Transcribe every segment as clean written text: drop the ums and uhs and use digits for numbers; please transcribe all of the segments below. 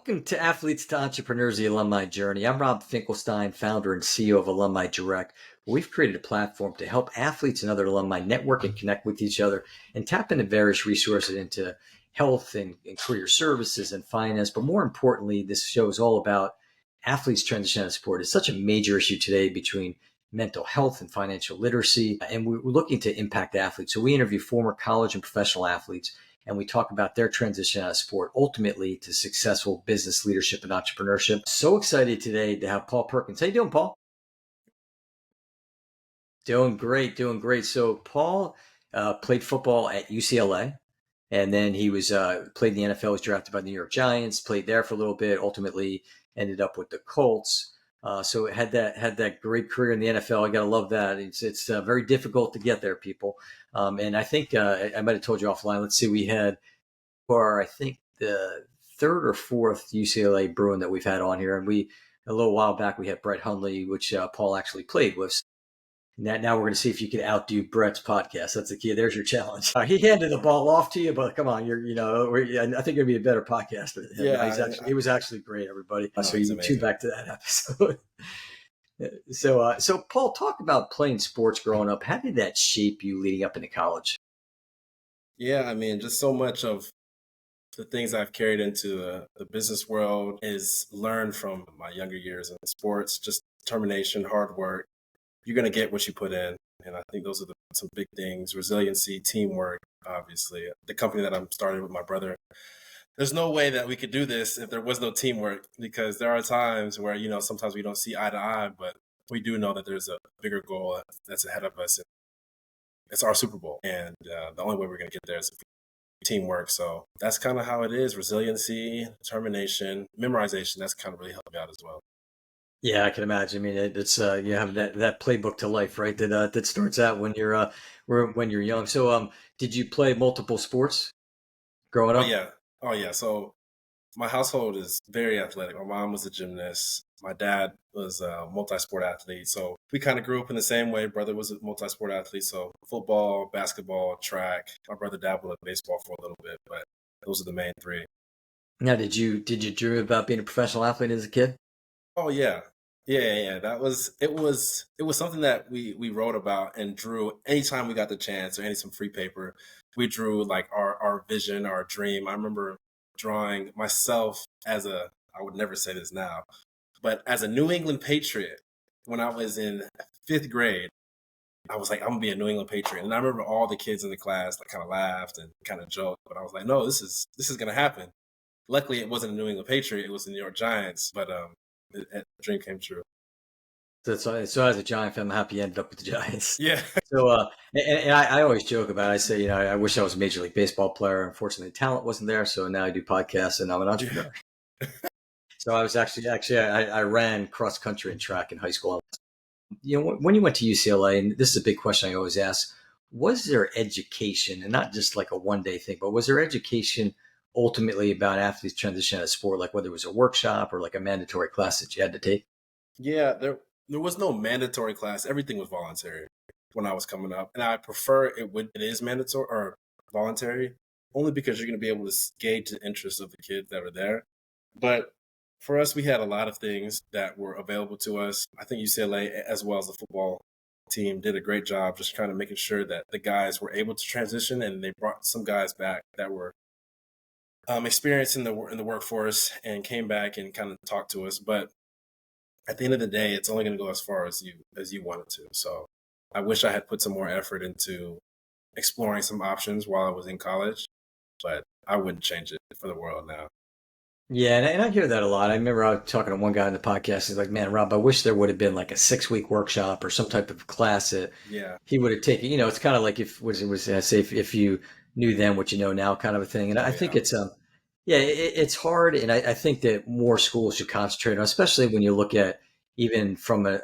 Welcome to Athletes to Entrepreneurs, the Alumni Journey. I'm Rob Finkelstein, founder and CEO of Alumni Direct. We've created a platform to help athletes and other alumni network and connect with each other and tap into various resources into health and career services and finance. But more importantly, this show is all about athletes transition out of sport. It's such a major issue today between mental health and financial literacy, and we're looking to impact athletes. So we interview former college and professional athletes, and we talk about their transition out of sport, ultimately to successful business leadership and entrepreneurship. So excited today to have Paul Perkins. How you doing, Paul? Doing great, doing great. So Paul played football at UCLA, and then he was played in the NFL. Was drafted by the New York Giants. Played there for a little bit. Ultimately, ended up with the Colts. So it had that great career in the NFL. I gotta love that. It's very difficult to get there, people. And I think I might have told you offline. Let's see, we had for I think the third or fourth UCLA Bruin that we've had on here, and we a little while back we had Brett Hundley, which Paul actually played with. Now we're going to see if you can outdo Brett's podcast. That's the key. There's your challenge. He handed the ball off to you, but come on, I think it'd be a better podcast. Yeah, he was actually great, everybody. So he's you amazing. tune back to that episode. So Paul, talk about playing sports growing up. How did that shape you leading up into college? Yeah, I mean, just so much of the things I've carried into the business world is learned from my younger years in sports, just determination, hard work. You're going to get what you put in. And I think those are some big things: resiliency, teamwork, obviously. The company that I'm starting with my brother, there's no way that we could do this if there was no teamwork, because there are times where, sometimes we don't see eye to eye, but we do know that there's a bigger goal that's ahead of us. It's our Super Bowl. And the only way we're going to get there is if teamwork. So that's kind of how it is: resiliency, determination, memorization. That's kind of really helped me out as well. Yeah, I can imagine. I mean, it's you have that playbook to life, right? That starts out when you're young. So, did you play multiple sports growing Oh up? yeah. Oh yeah. So my household is very athletic. My mom was a gymnast. My dad was a multi-sport athlete. So we kind of grew up in the same way. Brother was a multi-sport athlete. So football, basketball, track. My brother dabbled in baseball for a little bit, but those are the main three. Now, did you dream about being a professional athlete as a kid? Oh yeah. Yeah. It was something that we wrote about and drew anytime we got the chance or any some free paper. We drew like our vision, our dream. I remember drawing myself I would never say this now, but as a New England Patriot when I was in fifth grade. I was like, I'm gonna be a New England Patriot. And I remember all the kids in the class like kind of laughed and kind of joked, but I was like, no, this is gonna happen. Luckily, it wasn't a New England Patriot; it was the New York Giants. But the dream came true. So as a Giant fan, I'm happy you ended up with the Giants. Yeah, So, and I always joke about it. I say, I wish I was a Major League Baseball player. Unfortunately, the talent wasn't there. So now I do podcasts and I'm an yeah. entrepreneur. So I was I ran cross country and track in high school. When you went to UCLA, and this is a big question I always ask, was there education, and not just like a one day thing, but was there education ultimately about athletes transition out of sport, like whether it was a workshop or like a mandatory class that you had to take? Yeah, there was no mandatory class. Everything was voluntary when I was coming up, and I prefer it is mandatory or voluntary, only because you're going to be able to gauge the interest of the kids that are there. But for us, we had a lot of things that were available to us. I think UCLA, as well as the football team, did a great job just kind of making sure that the guys were able to transition, and they brought some guys back that were experienced in the workforce and came back and kind of talked to us. But at the end of the day, it's only going to go as far as you want it to. So I wish I had put some more effort into exploring some options while I was in college, but I wouldn't change it for the world now. Yeah, and I hear that a lot. I remember I was talking to one guy on the podcast. He's like, "Man, Rob, I wish there would have been like a 6 week workshop or some type of class that Yeah. he would have taken." It's kind of like if was it was say if you knew then what you know now, kind of a thing. And Oh I think yeah. yeah, it's hard, and I think that more schools should concentrate on, especially when you look at even from an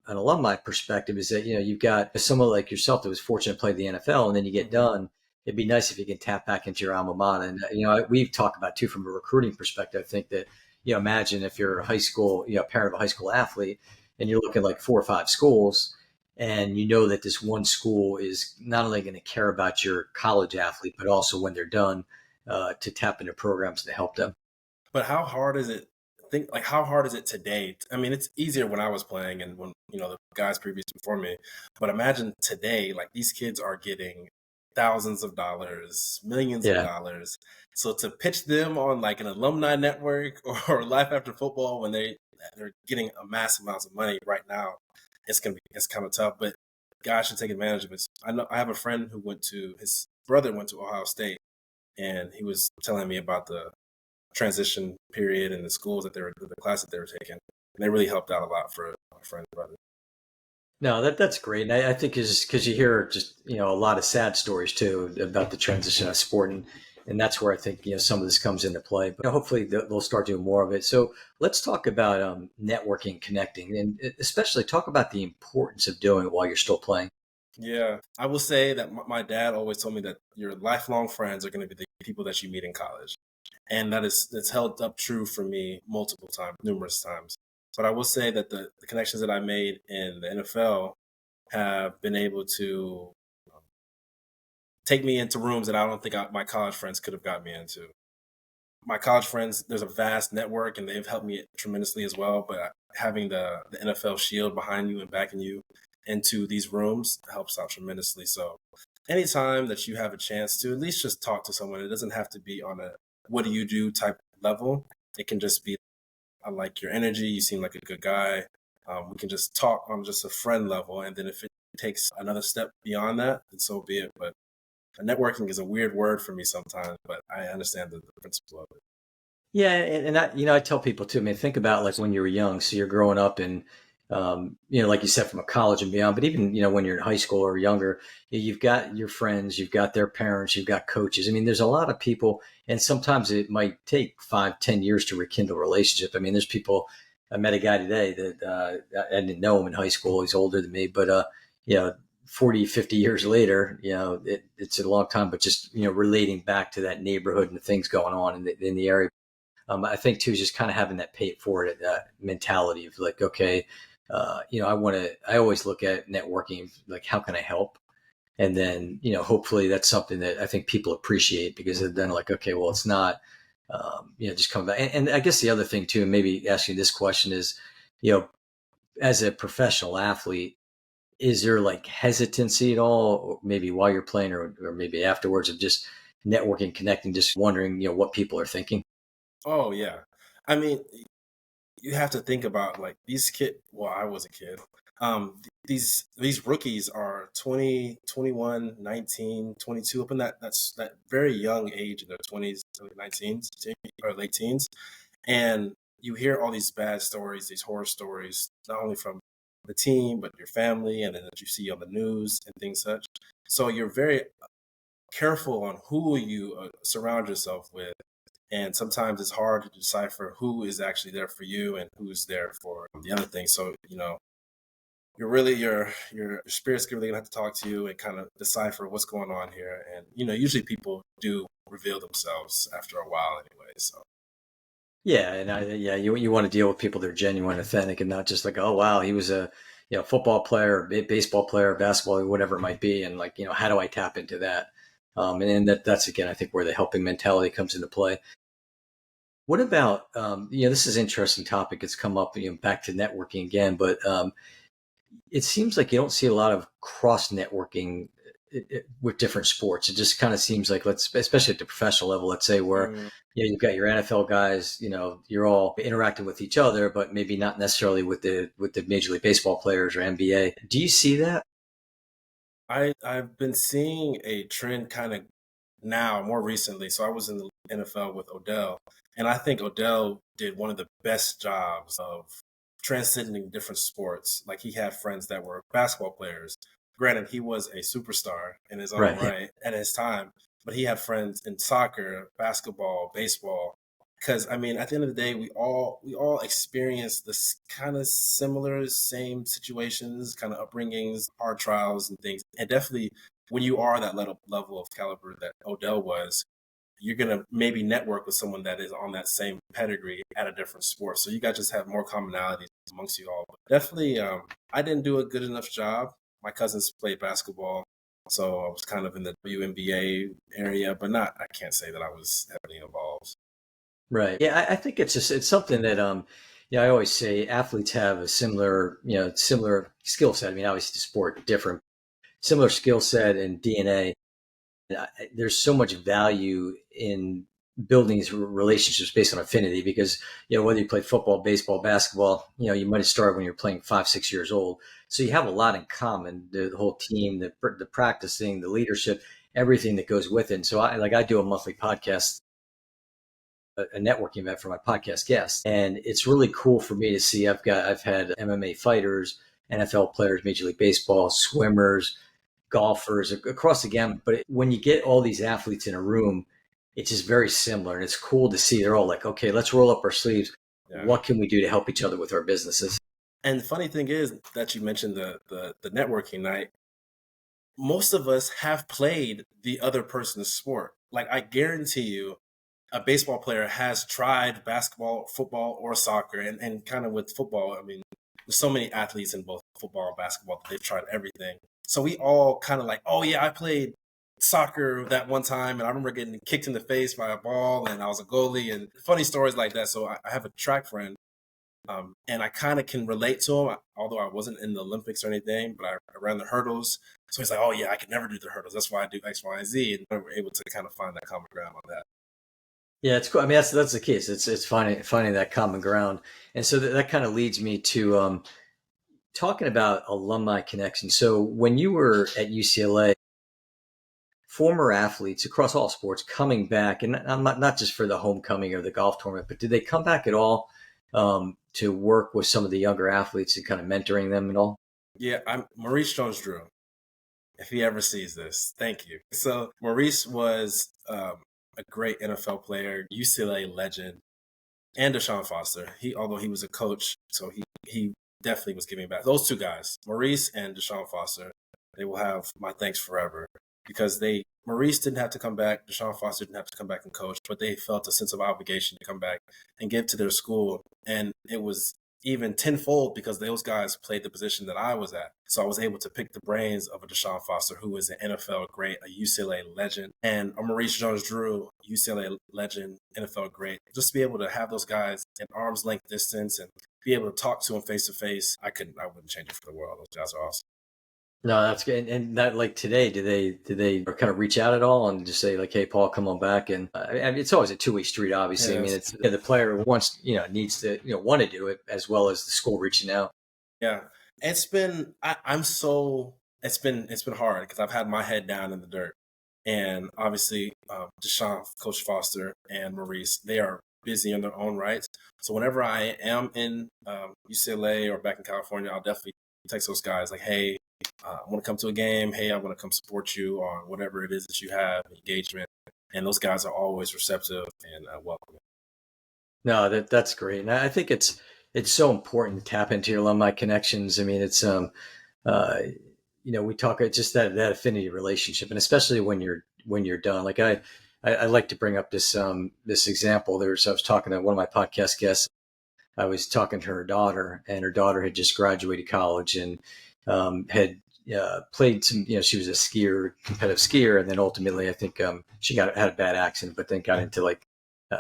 alumni perspective, is that you've got someone like yourself that was fortunate to play the NFL, and then you get Hmm. done. It'd be nice if you can tap back into your alma mater, and we've talked about too from a recruiting perspective. I think that imagine if you're a high school, parent of a high school athlete, and you're looking like 4 or 5 schools, and you know that this one school is not only going to care about your college athlete, but also when they're done to tap into programs to help them. But how hard is it? Think like how hard is it today? I mean, it's easier when I was playing and when the guys previous before me. But imagine today, like these kids are getting thousands of dollars, millions of Yeah. dollars. So to pitch them on like an alumni network or Life After Football when they're getting a massive amounts of money right now, it's kind of tough. But guys should take advantage of it. I know I have a friend who his brother went to Ohio State, and he was telling me about the transition period and the schools the class that they were taking. And they really helped out a lot for my friend brother. No, that's great. And I think is because you hear just, a lot of sad stories too about the transition of sport. And that's where I think, some of this comes into play. But hopefully they'll start doing more of it. So let's talk about networking, connecting, and especially talk about the importance of doing it while you're still playing. Yeah, I will say that my dad always told me that your lifelong friends are going to be the people that you meet in college. And that's held up true for me multiple times, numerous times. But I will say that the connections that I made in the NFL have been able to take me into rooms that I don't think my college friends could have got me into. My college friends, there's a vast network and they've helped me tremendously as well. But having the NFL shield behind you and backing you into these rooms helps out tremendously. So anytime that you have a chance to at least just talk to someone, it doesn't have to be on a what do you do type level. It can just be, I like your energy. You seem like a good guy. We can just talk on just a friend level. And then if it takes another step beyond that, then so be it. But networking is a weird word for me sometimes, but I understand the principle of it. Yeah, and I tell people too. I mean, think about like when you were young. So you're growing up, and like you said, from a college and beyond. But even when you're in high school or younger, you've got your friends, you've got their parents, you've got coaches. I mean, there's a lot of people, and sometimes it might take 5, 10 years to rekindle a relationship. I mean, there's people. I met a guy today that I didn't know him in high school. He's older than me, but 40, 50 years later, it's a long time. But just relating back to that neighborhood and the things going on in the area. I think too is just kind of having that pay it forward mentality of like, okay, I always look at networking like, how can I help? And then, hopefully that's something that I think people appreciate because then like, okay, well, it's not, just coming back. And I guess the other thing too, and maybe asking this question is, you know, as a professional athlete, is there like hesitancy at all, or maybe while you're playing or maybe afterwards of just networking, connecting, just wondering, what people are thinking? Oh yeah. I mean, you have to think about like these kid. Well, I was a kid. These rookies are 20, 21, 19, 22, up in that very young age in their 20s, early 19s, or late teens. And you hear all these bad stories, these horror stories, not only from the team, but your family, and then that you see on the news and things such. So you're very careful on who you surround yourself with. And sometimes it's hard to decipher who is actually there for you and who's there for the other thing. So, you're really, your spirit's really gonna have to talk to you and kind of decipher what's going on here. And, usually people do reveal themselves after a while anyway. So, Yeah, and you want to deal with people that are genuine, authentic, and not just like, oh wow, he was a football player, baseball player, basketball, whatever it might be, and like how do I tap into that? And that's again, I think where the helping mentality comes into play. What about this is an interesting topic. It's come up back to networking again, but it seems like you don't see a lot of cross networking with different sports. It just kind of seems like especially at the professional level, let's say where mm, you've got your NFL guys, you're all interacting with each other, but maybe not necessarily with the Major League Baseball players or NBA. Do you see that? I've been seeing a trend kind of now more recently. So I was in the NFL with Odell, and I think Odell did one of the best jobs of transcending different sports. Like he had friends that were basketball players. Granted, he was a superstar in his own Right. Yeah. right at his time, but he had friends in soccer, basketball, baseball. Because I mean, at the end of the day, we all experience this kind of similar, same situations, kind of upbringings, hard trials, and things. And definitely, when you are that level of caliber that Odell was, you're gonna maybe network with someone that is on that same pedigree at a different sport. So you guys just have more commonalities amongst you all. But definitely, I didn't do a good enough job. My cousins played basketball, so I was kind of in the WNBA area, but not. I can't say that I was heavily involved. Right. Yeah, I think it's something that I always say athletes have a similar, similar skill set. I mean, obviously the sport different, similar skill set and DNA. There's so much value in building these relationships based on affinity because whether you play football, baseball, basketball, you might have started when you're playing 5, 6 years old, so you have a lot in common. The whole team, the practicing, the leadership, everything that goes with it. And so I do a monthly podcast, a networking event for my podcast guests, and it's really cool for me to see. I've had MMA fighters, NFL players, Major League Baseball, swimmers, golfers across the gamut. But when you get all these athletes in a room, it's just very similar. And it's cool to see they're all like, okay, let's roll up our sleeves. Yeah. What can we do to help each other with our businesses? And the funny thing is that you mentioned the networking night. Most of us have played the other person's sport. Like, I guarantee you, a baseball player has tried basketball, football, or soccer. And kind of with football, I mean, there's so many athletes in both football and basketball that they've tried everything. So we all kind of like, oh yeah, I played soccer that one time and I remember getting kicked in the face by a ball and I was a goalie and funny stories like that. So I have a track friend, and I kind of can relate to him, although I wasn't in the Olympics or anything, but I ran the hurdles. So he's like, oh yeah, I could never do the hurdles. That's why I do X, Y, and Z. And we were able to kind of find that common ground on that. Yeah, it's cool. I mean, that's the case. It's finding that common ground, and so that kind of leads me to talking about alumni connections. So when you were at UCLA, former athletes across all sports coming back, and I'm not just for the homecoming or the golf tournament, but did they come back at all to work with some of the younger athletes and kind of mentoring them and all? Yeah, I'm Maurice Jones-Drew. If he ever sees this, thank you. So Maurice was a great NFL player, UCLA legend, and Deshaun Foster. Although he was a coach, so he definitely was giving back. Those two guys, Maurice and Deshaun Foster, they will have my thanks forever because Maurice didn't have to come back, Deshaun Foster didn't have to come back and coach, but they felt a sense of obligation to come back and give to their school. And it was even tenfold because those guys played the position that I was at. So I was able to pick the brains of a Deshaun Foster, who is an NFL great, a UCLA legend, and a Maurice Jones-Drew, UCLA legend, NFL great. Just to be able to have those guys at arm's length distance and be able to talk to them face to face, I wouldn't change it for the world. Those guys are awesome. No, that's good. And that, like today, do they kind of reach out at all and just say like, "Hey, Paul, come on back"? And I mean, it's always a two-way street. Obviously, I mean, it's the player wants, needs to, want to do it as well as the school reaching out. Yeah, it's been it's been hard because I've had my head down in the dirt, and obviously Deshaun, Coach Foster, and Maurice, they are busy in their own rights. So whenever I am in UCLA or back in California, I'll definitely text those guys like, "Hey, I want to come to a game. Hey, I want to come support you on whatever it is that you have, engagement." And those guys are always receptive and welcoming. No, that's great, and I think it's so important to tap into your alumni connections. I mean, it's uh, we talk just that affinity relationship, and especially when you're done. Like I like to bring up this example. I was talking to one of my podcast guests. I was talking to her daughter, and her daughter had just graduated college and had played some. She was a competitive skier, and then ultimately, I think she had a bad accident, but then got into like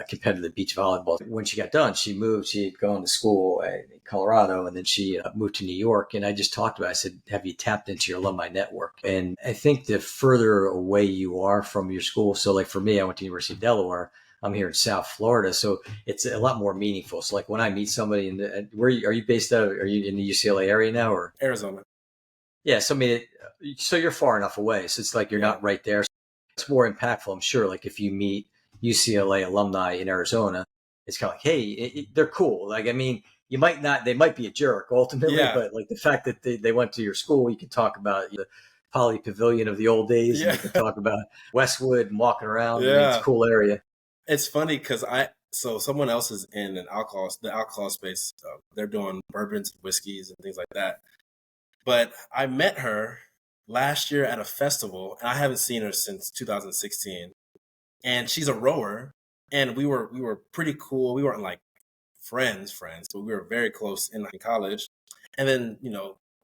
competitive beach volleyball. When she got done, she moved. She had gone to school in Colorado, and then she moved to New York. And I just talked about it. I said, have you tapped into your alumni network? And I think the further away you are from your school, so like for me, I went to University of Delaware. I'm here in South Florida, so it's a lot more meaningful. So like when I meet somebody are you based out? Are you in the UCLA area now, or Arizona? Yeah, so I mean, so you're far enough away. So it's like you're not right there. So it's more impactful, I'm sure. Like if you meet UCLA alumni in Arizona, it's kind of like, hey, they're cool. Like, I mean, you might not, they might be a jerk ultimately, but like the fact that they went to your school, you can talk about the Poly Pavilion of the old days. And you can talk about Westwood and walking around. I mean, it's a cool area. It's funny because so someone else is in the alcohol space. They're doing bourbons and whiskeys and things like that. But I met her last year at a festival, and I haven't seen her since 2016. And she's a rower, and we were pretty cool. We weren't like friends, but we were very close in college. And then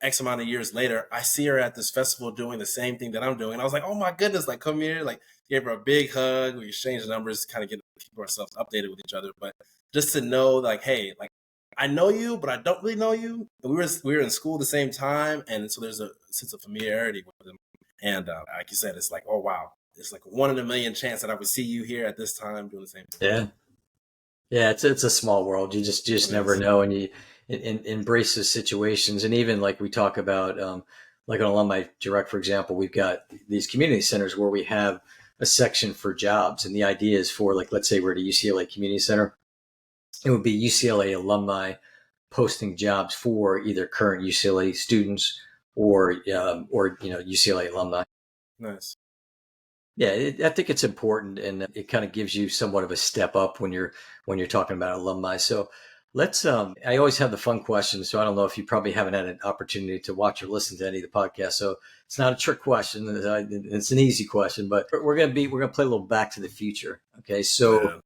X amount of years later, I see her at this festival doing the same thing that I'm doing. And I was like, oh my goodness, like come here. Like gave her a big hug. We exchanged numbers, kind of keep ourselves updated with each other. But just to know like, hey, like I know you, but I don't really know you. And we were in school at the same time. And so there's a sense of familiarity with them. And like you said, it's like, oh wow, it's like 1 in a million chance that I would see you here at this time doing the same thing. Yeah. Yeah, it's a small world. You just never know, and you embrace the situations. And even like we talk about, like on Alumni Direct, for example, we've got these community centers where we have a section for jobs, and the idea is for like, let's say we're at a UCLA community center, it would be UCLA alumni posting jobs for either current UCLA students or UCLA alumni. Nice. Yeah, I think it's important, and it kind of gives you somewhat of a step up when you're talking about alumni. So let's. I always have the fun questions, so I don't know if you probably haven't had an opportunity to watch or listen to any of the podcasts. So it's not a trick question; it's an easy question. But we're gonna play a little Back to the Future. Okay, so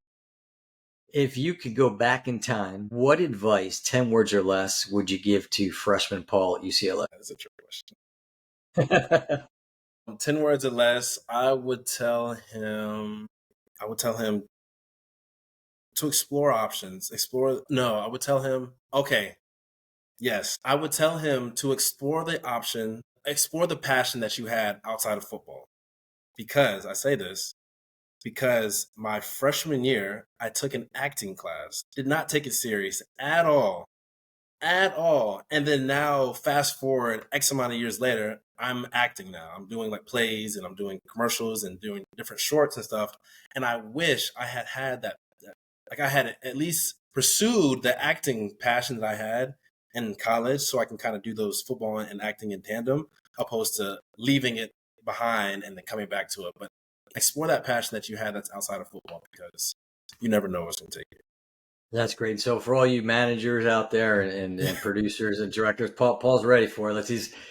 if you could go back in time, what advice, 10 words or less, would you give to freshman Paul at UCLA? That's a trick question. 10 words or less, I would tell him to explore options. I would tell him, okay, yes, I would tell him to explore the passion that you had outside of football. Because I say this, because my freshman year, I took an acting class, did not take it serious at all. At all. And then now, fast forward X amount of years later, I'm acting now. I'm doing like plays and I'm doing commercials and doing different shorts and stuff. And I wish I had that, like I had at least pursued the acting passion that I had in college so I can kind of do those football and acting in tandem, opposed to leaving it behind and then coming back to it. But explore that passion that you had that's outside of football, because you never know what's going to take you. That's great. So for all you managers out there and producers and directors, Paul's ready for it.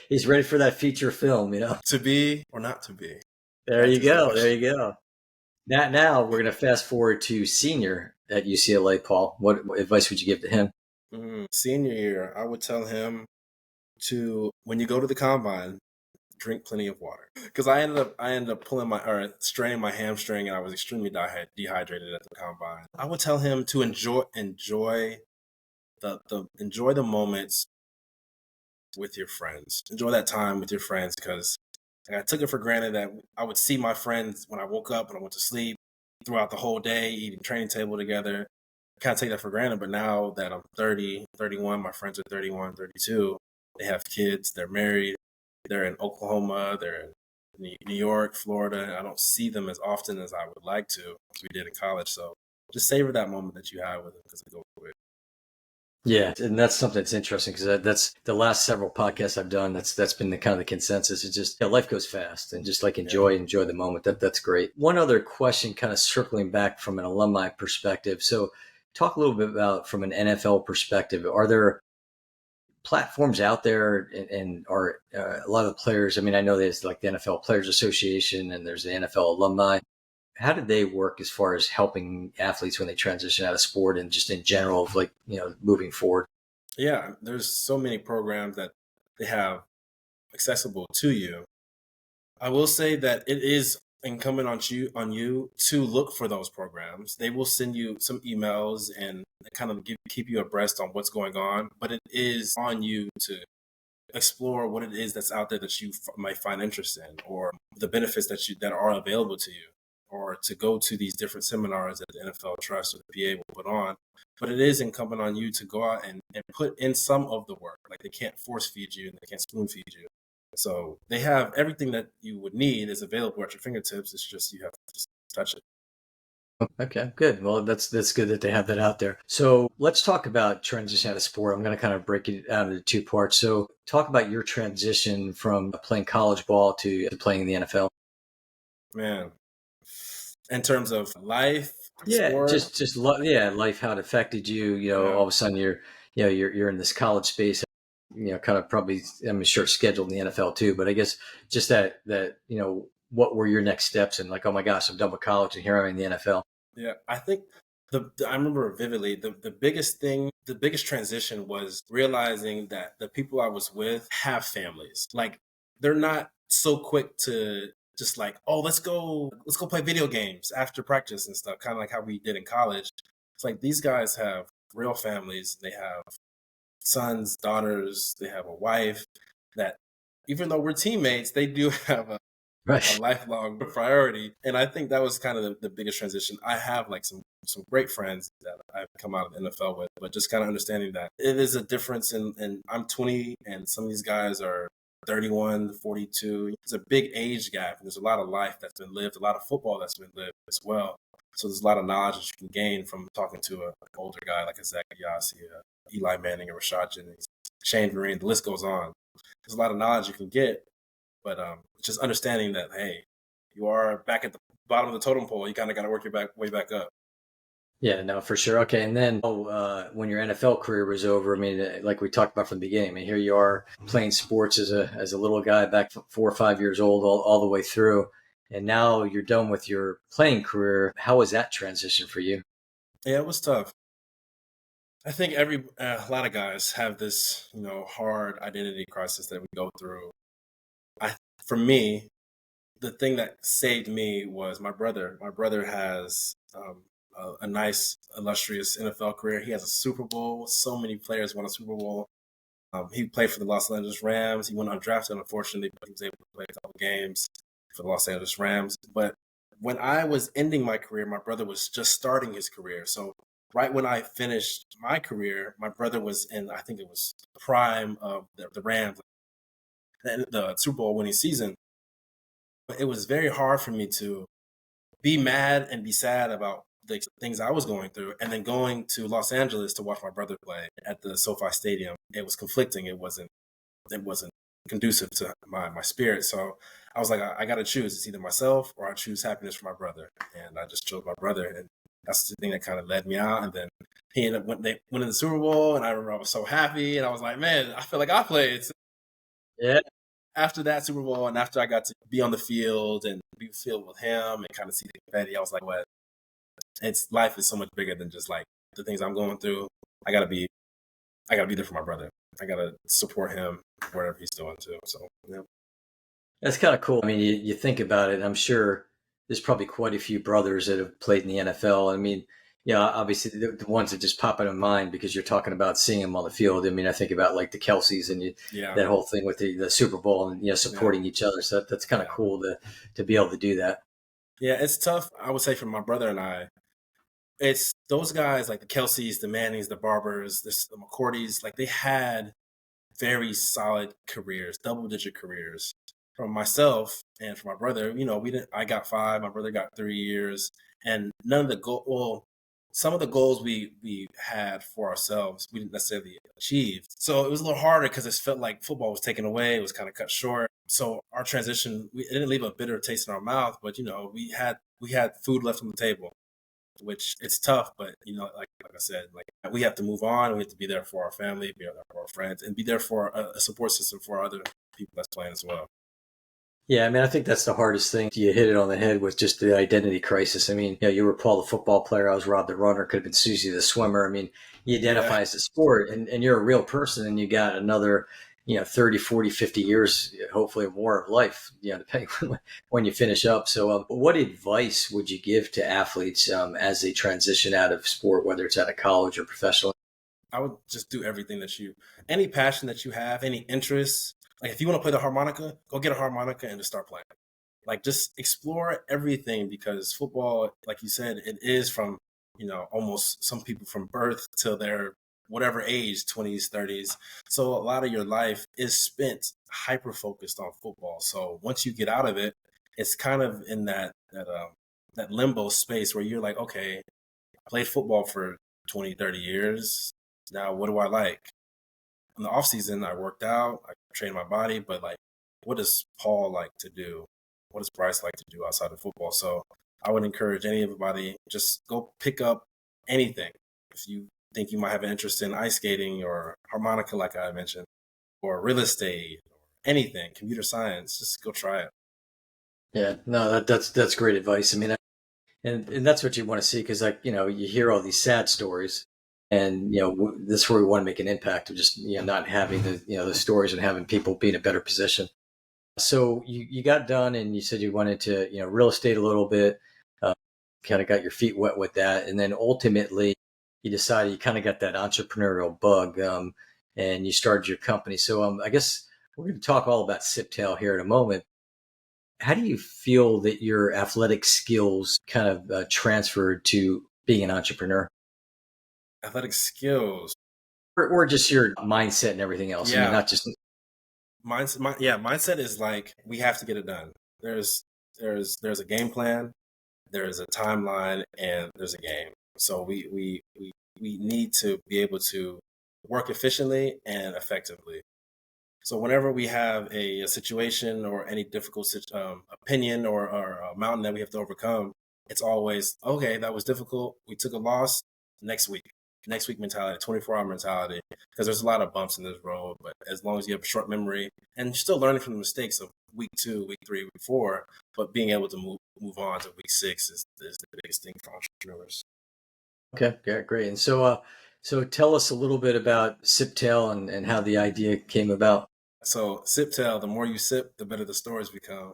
He's ready for that feature film, To be or not to be. There you go. There you go. Now we're going to fast forward to senior at UCLA, Paul. What advice would you give to him? Senior year, I would tell him to, when you go to the combine, drink plenty of water, because I ended up straining my hamstring, and I was extremely dehydrated at the combine. I would tell him to enjoy the moments with your friends. Enjoy that time with your friends, because I took it for granted that I would see my friends when I woke up and I went to sleep throughout the whole day, eating training table together. I kind of take that for granted, but now that I'm 30, 31, my friends are 31, 32, they have kids, they're married, they're in Oklahoma, they're in New York, Florida. I don't see them as often as I would like to, as we did in college. So just savor that moment that you have with them, because they go quick. Yeah, and that's something that's interesting, because that's the last several podcasts I've done. That's been the kind of the consensus. It's just life goes fast, and just like enjoy the moment. That's great. One other question, kind of circling back from an alumni perspective. So, talk a little bit about from an NFL perspective. Are there platforms out there, and are a lot of the players? I mean, I know there's like the NFL Players Association, and there's the NFL Alumni. How did they work as far as helping athletes when they transition out of sport, and just in general of like, moving forward? Yeah, there's so many programs that they have accessible to you. I will say that it is incumbent on you to look for those programs. They will send you some emails and kind of keep you abreast on what's going on, but it is on you to explore what it is that's out there that you might find interest in, or the benefits that are available to you, or to go to these different seminars that the NFL Trust or the PA will put on. But it is incumbent on you to go out and put in some of the work. Like, they can't force feed you and they can't spoon feed you. So they have everything that you would need is available at your fingertips. It's just you have to just touch it. Okay, good. Well, that's good that they have that out there. So let's talk about transition out of sport. I'm going to kind of break it out into two parts. So talk about your transition from playing college ball to playing in the NFL. Man, in terms of life, Yeah, sport, just life, how it affected you. All of a sudden you're in this college space. Kind of probably, I'm sure, scheduled in the NFL too. But I guess just that what were your next steps? And like, oh my gosh, I'm done with college and here I'm in the NFL. Yeah, I think I remember vividly the biggest transition was realizing that the people I was with have families. Like they're not so quick to just like, oh, let's go play video games after practice and stuff, kind of like how we did in college. It's like these guys have real families. They have sons, daughters, they have a wife that even though we're teammates, they do have a Right. lifelong priority. And I think that was kind of the biggest transition. I have like some great friends that I've come out of the NFL with, but just kind of understanding that it is a difference in I'm 20 and some of these guys are 31, 42. It's a big age gap. And there's a lot of life that's been lived, a lot of football that's been lived as well. So there's a lot of knowledge that you can gain from talking to an older guy like a Zach Yassi, Eli Manning, or Rashad Jennings, Shane Vereen. The list goes on. There's a lot of knowledge you can get, but just understanding that, hey, you are back at the bottom of the totem pole. You kind of got to work your way back up. Yeah, no, for sure. Okay, and then when your NFL career was over, I mean, like we talked about from the beginning, I mean, here you are playing sports as a little guy back 4 or 5 years old, all the way through, and now you're done with your playing career. How was that transition for you? Yeah, it was tough. I think a lot of guys have this, hard identity crisis that we go through. For me, the thing that saved me was my brother. My brother has a nice, illustrious NFL career. He has a Super Bowl. So many players won a Super Bowl. He played for the Los Angeles Rams. He went undrafted, unfortunately, but he was able to play a couple games for the Los Angeles Rams. But when I was ending my career, my brother was just starting his career. So right when I finished my career, my brother was in, I think it was the prime of the Rams, the Super Bowl winning season. It was very hard for me to be mad and be sad about the things I was going through, and then going to Los Angeles to watch my brother play at the SoFi Stadium. It was conflicting. It wasn't conducive to my spirit. So I was like, I got to choose. It's either myself or I choose happiness for my brother, and I just chose my brother, and that's the thing that kind of led me out. And then he ended up winning the Super Bowl, and I remember I was so happy, and I was like, man, I feel like I played. Yeah. After that Super Bowl, and after I got to be on the field and be filled with him and kind of see the confetti, I was like, "What? Life is so much bigger than just like the things I'm going through. I gotta be, I gotta be there for my brother. I gotta support him wherever he's doing too." So yeah, That's kind of cool. I mean, you think about it, I'm sure there's probably quite a few brothers that have played in the NFL. I mean, yeah, obviously the ones that just pop into mind because you're talking about seeing them on the field. I mean, I think about like the Kelseys and yeah, that whole thing with the Super Bowl and supporting each other. So that's kind of yeah, cool to be able to do that. yeah. It's tough. I would say for my brother and I, it's those guys like the Kelseys, the Mannings, the Barbers, the McCourtys. Like they had very solid careers, double-digit careers. From myself and for my brother, we didn't. I got 5, my brother got 3 years, and none of the goal. Well, some of the goals we had for ourselves, we didn't necessarily achieve. So it was a little harder because it felt like football was taken away. It was kind of cut short. So our transition, it didn't leave a bitter taste in our mouth, but we had food left on the table, which it's tough, but like I said, like we have to move on. We have to be there for our family, be there for our friends, and be there for a support system for other people that's playing as well. Yeah, I mean, I think that's the hardest thing. You hit it on the head with just the identity crisis. I mean, you were Paul the football player. I was Rob the runner. Could have been Susie the swimmer. I mean, you Yeah, identify as a sport and you're a real person and you got another, 30, 40, 50 years, hopefully more of life, depending on when you finish up. So what advice would you give to athletes as they transition out of sport, whether it's out of college or professional? I would just do everything any passion that you have, any interests. Like if you want to play the harmonica, go get a harmonica and just start playing. Like just explore everything because football, like you said, it is from, almost some people from birth till their whatever age, 20s, 30s. So a lot of your life is spent hyper focused on football. So once you get out of it, it's kind of in that limbo space where you're like, okay, I played football for 20, 30 years. Now what do I like? In the off season, I worked out, I trained my body, but like, what does Paul like to do? What does Bryce like to do outside of football? So I would encourage anybody, just go pick up anything. If you think you might have an interest in ice skating or harmonica, like I mentioned, or real estate, or anything, computer science, just go try it. Yeah, no, that's great advice. I mean, And that's what you want to see, because like, you hear all these sad stories, and this is where we want to make an impact of just not having the stories and having people be in a better position. So you got done, and you said you went into real estate a little bit, uh, kind of got your feet wet with that, and then ultimately you decided you kind of got that entrepreneurial bug, and you started your company. So I guess we're going to talk all about SipTale here in a moment. How do you feel that your athletic skills kind of transferred to being an entrepreneur, Athletic skills. or just your mindset and everything else? I mean, Yeah. not just. Mindset is like we have to get it done. There's a game plan, there's a timeline, and there's a game. So we need to be able to work efficiently and effectively. So whenever we have a situation or any difficult opinion or a mountain that we have to overcome, it's always, okay, that was difficult. We took a loss. Next week mentality, 24-hour mentality, because there's a lot of bumps in this road. But as long as you have a short memory and you're still learning from the mistakes of week 2, week 3, week 4, but being able to move on to week 6 is the biggest thing for entrepreneurs. Okay, great. And so tell us a little bit about SipTale and how the idea came about. So SipTale, the more you sip, the better the stories become.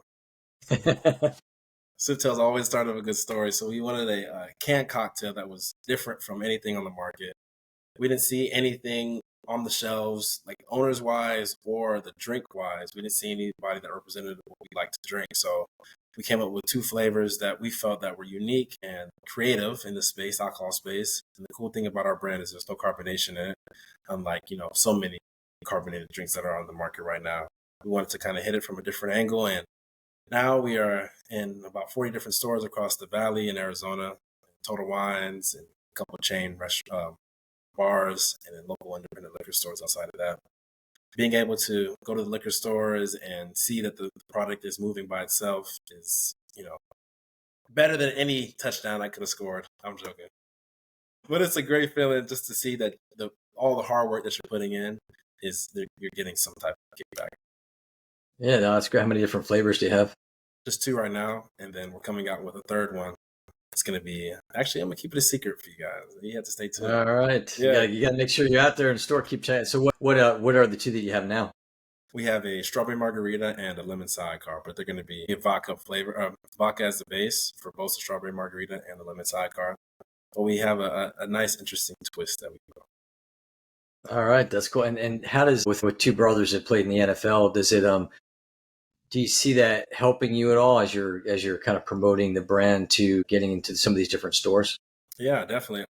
SipTale's always started with a good story. So we wanted a canned cocktail that was different from anything on the market. We didn't see anything on the shelves, like owners wise or the drink wise. We didn't see anybody that represented what we like to drink. So we came up with 2 flavors that we felt that were unique and creative in the space, alcohol space. And the cool thing about our brand is there's no carbonation in it, unlike, so many carbonated drinks that are on the market right now. We wanted to kind of hit it from a different angle, and now we are in about 40 different stores across the valley in Arizona, Total Wines and a couple of chain bars, and then local independent liquor stores outside of that. Being able to go to the liquor stores and see that the product is moving by itself is, better than any touchdown I could have scored. I'm joking. But it's a great feeling just to see that all the hard work that you're putting in you're getting some type of kickback. Yeah, no, that's great. How many different flavors do you have? Just 2 right now, and then we're coming out with a 3rd one. It's going to be, actually, I'm going to keep it a secret for you guys. You have to stay tuned. All right. Yeah. You got to make sure you're out there in the store. Keep chatting. So what are the 2 that you have now? We have a strawberry margarita and a lemon sidecar, but they're going to be a vodka flavor, vodka as the base for both the strawberry margarita and the lemon sidecar. But we have a nice, interesting twist that we go. All right, that's cool. And how does, with 2 brothers that played in the NFL, does it do you see that helping you at all as you're kind of promoting the brand to getting into some of these different stores? Yeah, definitely.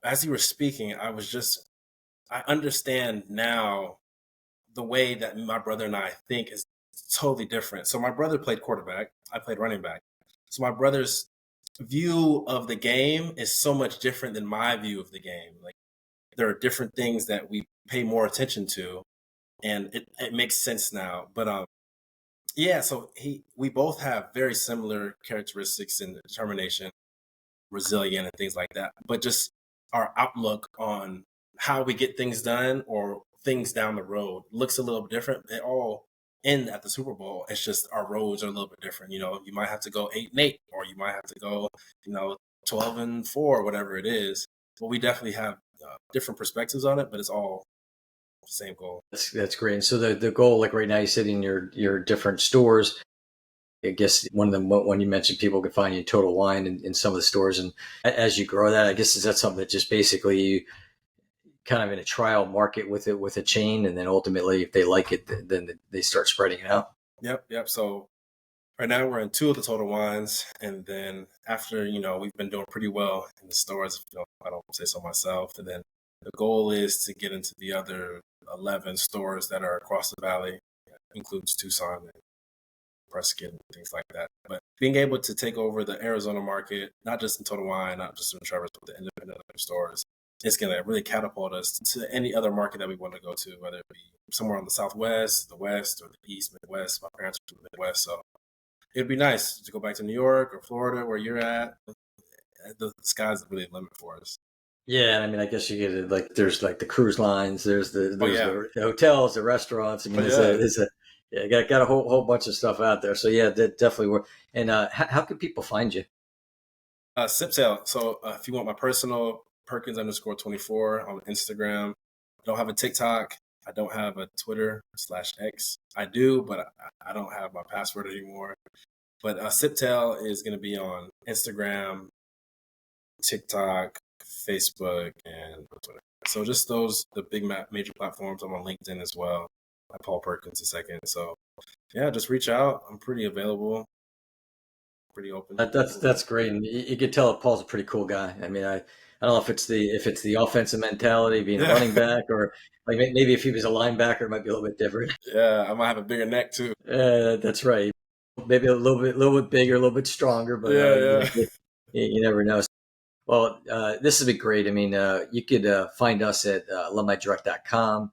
As you were speaking, I understand now the way that my brother and I think is totally different. So my brother played quarterback, I played running back. So my brother's view of the game is so much different than my view of the game. Like, there are different things that we pay more attention to, and it makes sense now. But yeah, so we both have very similar characteristics and determination, resilient, and things like that. But just our outlook on how we get things done or things down the road looks a little bit different. They all end at the Super Bowl. It's just our roads are a little bit different. You might have to go 8-8, or you might have to go, 12-4, whatever it is. But we definitely have different perspectives on it, but it's all the same goal. That's great. And so the goal, like right now, you said in your different stores. I guess one of them, when you mentioned people could find you Total Wine in some of the stores, and as you grow that, I guess is that something that just basically you kind of in a trial market with a chain, and then ultimately if they like it, then they start spreading it out. Yep. So right now we're in 2 of the Total Wines, and then after we've been doing pretty well in the stores. I don't say so myself, and then the goal is to get into the other 11 stores that are across the valley. It includes Tucson and Prescott and things like that. But being able to take over the Arizona market, not just in Total Wine, not just in Trevor's, but the independent stores, it's going to really catapult us to any other market that we want to go to, whether it be somewhere on the Southwest, the West, or the East, Midwest. My parents are from the Midwest, so it'd be nice to go back to New York or Florida, where you're at. The sky's really the limit for us. Yeah, I mean, I guess you get it. Like, there's like the cruise lines, there's the yeah. hotels, the restaurants. I mean, got a whole bunch of stuff out there. So yeah, that definitely work. And how can people find you? SipTale. So if you want my personal, Perkins underscore 24 on Instagram. I don't have a TikTok. I don't have a Twitter/X. I do, but I don't have my password anymore. But SipTale is going to be on Instagram, TikTok, Facebook, and Twitter. So just those, the big major platforms. I'm on LinkedIn as well. Paul Perkins II. So yeah, just reach out. I'm pretty available, pretty open. That's great, and you could tell Paul's a pretty cool guy. I mean, I don't know if it's the offensive mentality, being a Yeah. running back, or like maybe if he was a linebacker, it might be a little bit different. Yeah, I might have a bigger neck too. That's right. Maybe a little bit bigger, a little bit stronger, but Yeah, you know, yeah. you never know. Well, this has been great. I mean, you could find us at alumnidirect.com.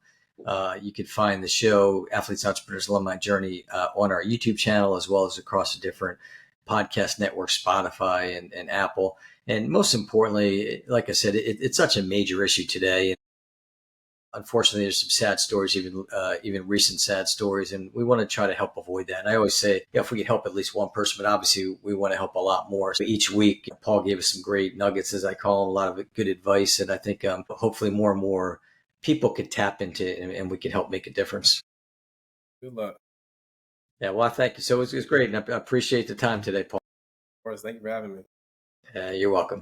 You could find the show, Athletes and Entrepreneurs Alumni Journey, on our YouTube channel, as well as across the different podcast networks, Spotify and Apple. And most importantly, like I said, it's such a major issue today. Unfortunately, there's some sad stories, even recent sad stories, and we want to try to help avoid that. And I always say, if we can help at least one person, but obviously we want to help a lot more. So each week, Paul gave us some great nuggets, as I call them, a lot of good advice, and I think hopefully more and more people could tap into it, and we can help make a difference. Good luck. Yeah, well, I thank you. So it was great, and I appreciate the time today, Paul. Of course, thank you for having me. You're welcome.